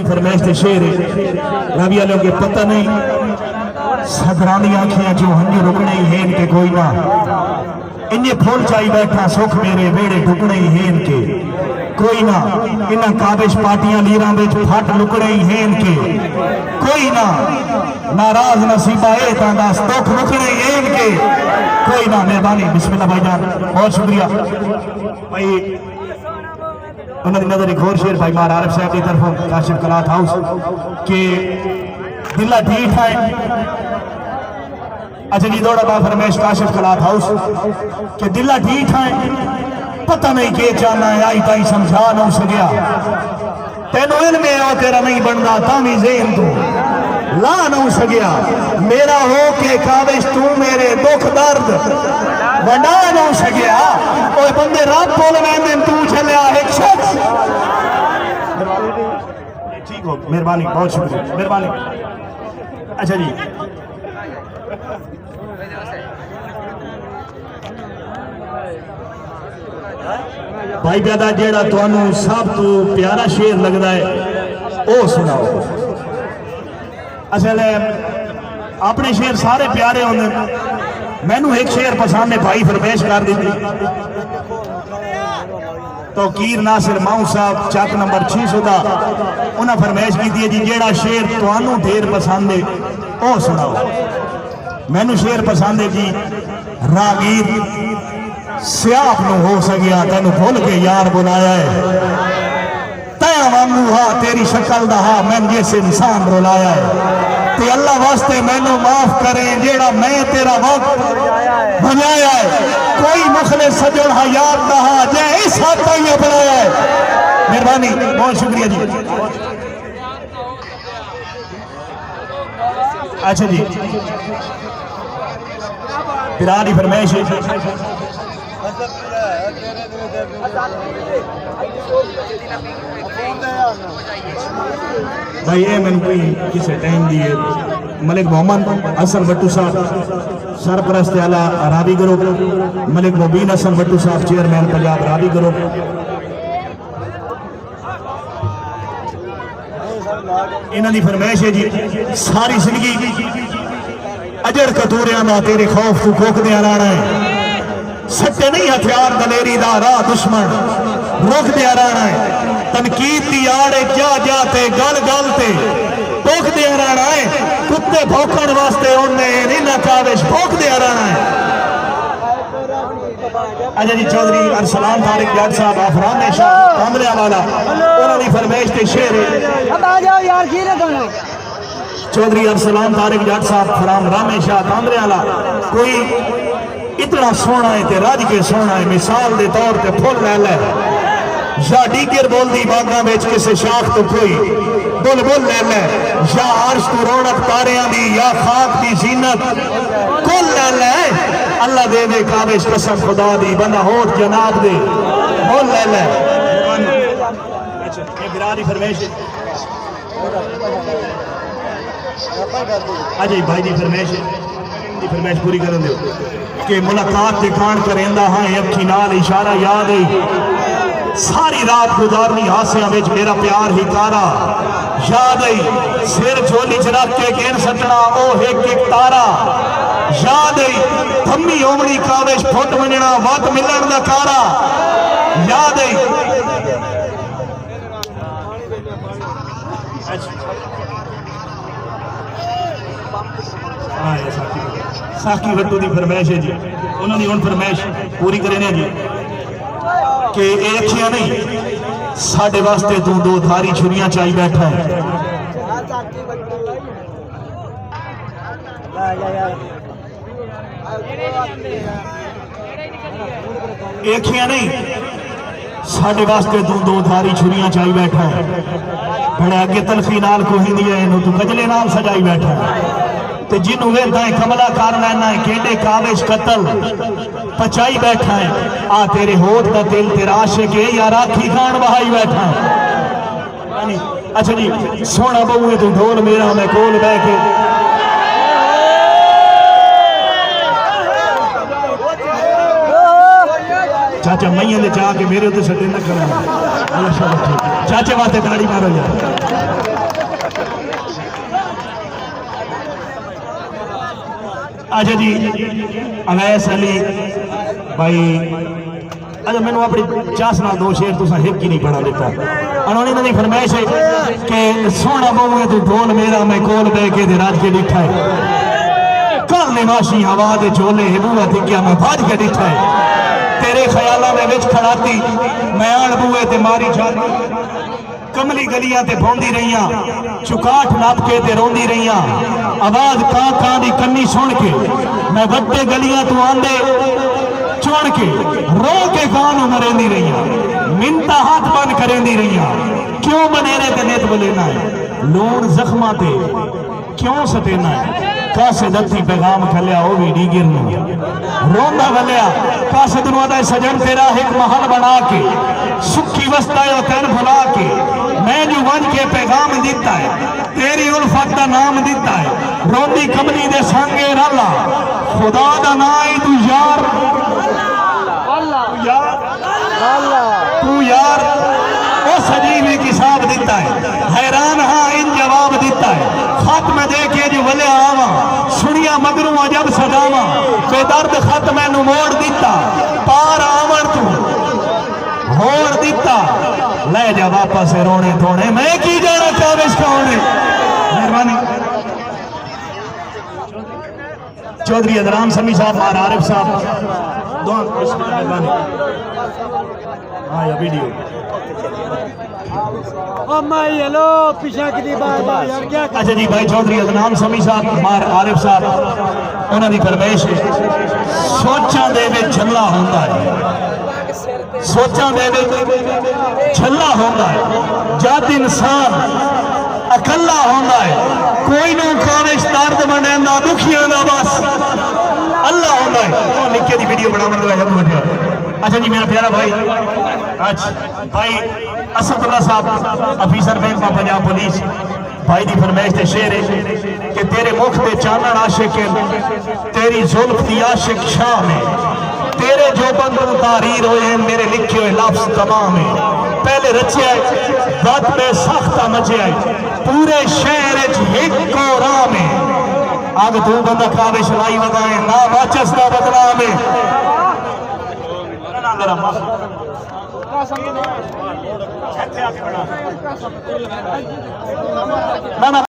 फरमाइश के शेर रवि वालों के पता नहीं सदरानी आखियां जो हंजू रुकने ही हैं के कोई ना इन्हें फूल चाई बैठा सुख मेरे वेड़े ढुकने ही हैं के कोई ना इन्हें काबिश पार्टियां लीरां विच फट लुकने ही हैं के कोई ना नाराज नसीबा ए तांदा दुख रुकने ही हैं के कोई ना। मेहरबानी बिस्मिल्लाह भाईजान बहुत शुक्रिया भाई। उन्होंने नजर एक और शेर भाई मार आरिफ साहब की तरफ काशिफ कलात हाउस के दिला ठीक है। अच्छा जी दौड़ा बा फरमाइश काशिफ कलात हाउस के दिला ठीक है पता नहीं के चाहना है आई ताई समझा नहीं सकिया तेनों इल्म है तेरा नहीं बनता तामी ज़हन तू ला नहीं सकिया मेरा हो के काबिश तू मेरे दुख दर्द वंडा नहीं सकिया ओए बंदे रात बोल में तू चलिया एक शख्स ठीक हो मेहरबानी बहुत शुक्रिया मेहरबानी। अच्छा जी भाई प्यादा जेड़ा तुहानू सब तो प्यारा शेर लगता है वो सुनाओ। असल अपने शेर सारे प्यारे होंगे मैनू एक शेर पसंद है भाई फरमाइश कर दी तो कीर नासिर माऊ साहब चक नंबर 600 का उन्हें फरमाइश की है जी जेड़ा शेर तुहानू ढेर पसंद है वो सुनाओ। मैनू शेर पसंद है जी रागीर सियाफ न हो सकिया तेन भुल के यार बुलाया है तया वांगू हा तेरी शक्ल दा हा मैं जिस इंसान रुलाया है ते अल्लाह वास्ते मैनू माफ करें जेड़ा मैं तेरा वक्त बनाया है कोई मुखले सजन हा यार दा हा जै इस हाथ ही अपनाया है। मेहरबानी बहुत शुक्रिया जी। अच्छा जी बिरानी फरमाइश भाई ये मैंने कोई किसी टाइम दिए मलिक मोहम्मद हसन भट्टू साहब सरपरस्त आला रावी ग्रुप मलिक मुबीन हसन भट्टू साहब चेयरमैन पंजाब रावी ग्रुप इन्हां दी फरमाइश है जी सारी जिंदगी अजड़ कतूरियां दा तेरे खौफ तू खोकदियां रहना है सच्चे नहीं हथियार दलेरी दा राह दुश्मन रोकदियां रहना है तनकीद दी आड़े जा जाते गल गल ते भोंकदियां रहना है कुत्ते भौंकण वास्ते उन्हें इन्हां काबिश भौंकदियां रहना है। अच्छा जी चौधरी अरसलान तारिक जट साहब अफरान शाह कामलिया वाला उन्हां दी फरमाइश ते शेर चौधरी अरसलान तारिक जट साहब फराम रामे शाह कामलिया वाला कोई इतना सोना है ते रज के सोना है मिसाल के तौर पर फुल लै लै या डीगर बोलती बागा में किसी शाख तो कोई बुलबुल ले ले या अर्श तो रौनक तारियां दी या खाक दी जीनत कुल ले ले अल्लाह दे दे काबिश कसम खुदा दी बंदा होठ जनाब दे बोल ले ले। अच्छा ये बिरारी फरमाइश अजय भाई दी फरमाइश पूरी कर दो कि मुलाकात दिखान करेंदा हाँ अखी नाल इशारा याद है सारी रात गुजारनी हासिया में मेरा प्यार ही तारा याद आई सिर झोली च रख के गेन सटना ओ एक एक तारा याद आई थम्मी ओमड़ी कावेश फुट मनना वत मिलन दा कारा याद आई। साकी भट्टू की फरमाइश है जी उन्होंने हुण फरमाइश पूरी करें जी कि अखियां नहीं साडे वास्ते तू दो धारी छुरियां चाई बैठा है अखियां नहीं साडे वास्ते तू दो धारी छुरियां चाई बैठा है बड़े अगे तलखी नाल कोही दी है तू गजले नाल सजाई बैठा है ते जिन्हों वेदा कमला कर लेना है केडे काबिश कतल पचाई बैठा है आ तेरे होठ का दिल तेरा आशिक है या राखी खान बहाई बैठा है। अच्छा जी सोना बहु तू ढोल मेरा मैं कोल बह के चाचा मैया ने चाह के मेरे उत्ते सटे न करना चाचे वास्ते ताड़ी मारो यार। अच्छा जी अवैस अली भाई अच्छा मैंने अपनी चास ना दो शेर तुसा एक ही नहीं पढ़ा देता उन्होंने इन्होंने फरमाइश है कि सोना बहु है तू ढोल मेरा मैं कोल बह के राज के डिठा है कल निवासी हवा दे चोले हिबूआ थी क्या मैं भाज के डिठा है तेरे ख्यालों में विच खड़ाती मैं आन बुए ते मारी जाती कमली गलियां ते भौंदी रहियां चुकाठ नाप के ते रोंदी रहियां आवाज कां कां दी कन्नी सुन के मैं वड्डे गलियां तू आंदे चुन के रो के कान मरेंदी रहियां मिनता हाथ बंद करेंदी रहियां क्यों बनेरे ते नित बलेना है लूण जख्मा ते क्यों सटेना है कासे दत्ती पैगाम खलिया ओ भी डीगिर नु रोंदा वलिया कासे दुनवादा सजन तेरा एक महल बना के सुखी वस्तायो तन भुला के मैं जो वन के पैगाम दिता है तेरी उल्फत का नाम दिता है रोंदी कमली दे संगे रला खुदा दा नाम तू यार तू यार ओ सजीवी किताब दिता है हैरान हाँ इन जवाब दिता है खत में दे के जो वले आवा सुनिया मगरू जब सजावा बेदर्द खत मैनू मोड़ दिता पार आवन तू होर दिता ले जा वापस रोने थोड़े मैं की जाना चाहे होने मेहरबानी चौधरी अदराम समी साहब मार आरिफ साहब वीडियो अच्छा जी भाई चौधरी अदनाम समी साहब मार आरिफ साहब उन्होंने फरमाइश है सोचा दे विच छल्ला होंदा है सोचा दे विच छल्ला होंदा है जद इंसान अकल्ला होंदा है कोई ना काविश दर्द मनेंदा दुखियां दा बस अल्लाह होंदा है ओ निक्के दी वीडियो बनावन दा है अच्छा जी मेरा प्यारा भाई अच्छा भाई असदुल्ला साहब officer bank of Punjab police भाई दी फरमाइश ते शेर है कि तेरे मुख पे चानन आशिक तेरी जुल्फ दी आशिक शाह में तेरे जो बंद तारीर होए हैं मेरे लिखे हुए लफ्ज तमाम है पहले रचिया बात में सख्त मचिया पूरे शहर एक राह में आग तू बंदा काविश लाई वगाए ना माचस का बदनाम है ना